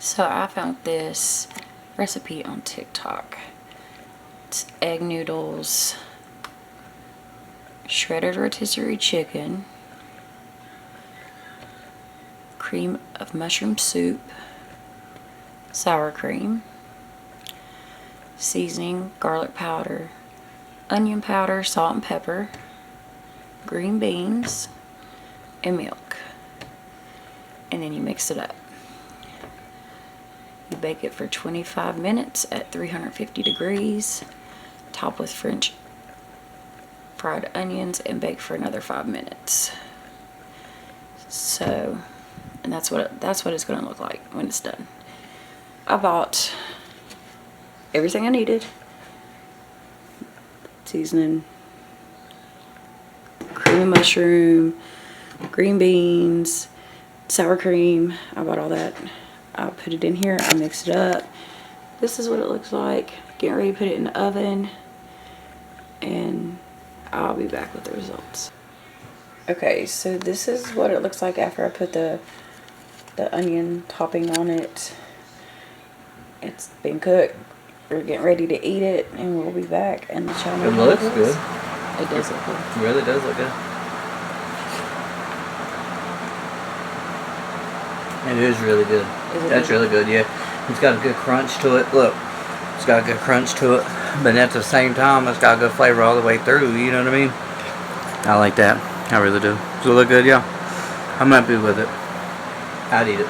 So I found this recipe on TikTok. It's egg noodles, shredded rotisserie chicken, cream of mushroom soup, sour cream, seasoning, garlic powder, onion powder, salt and pepper, green beans, and milk. And then you mix it up. You bake it for 25 minutes at 350 degrees. Top with French fried onions and bake for another 5 minutes. So, and that's what it's going to look like when it's done. I bought everything I needed. Seasoning, cream of mushroom, green beans, sour cream. I bought all that. I put it in here. I mixed it up. This is what it looks like. Getting ready to put it in the oven. And I'll be back with the results. Okay, so this is what it looks like after I put the onion topping on it. It's been cooked. We're getting ready to eat it, and we'll be back and let y'all know. It looks good. It does look good. It really does look good. It is really good. That's really good, yeah. It's got a good crunch to it. Look, it's got a good crunch to it, but at the same time, it's got a good flavor all the way through. You know what I mean? I like that. I really do. Does it look good, y'all? I'm happy with it. I'd eat it.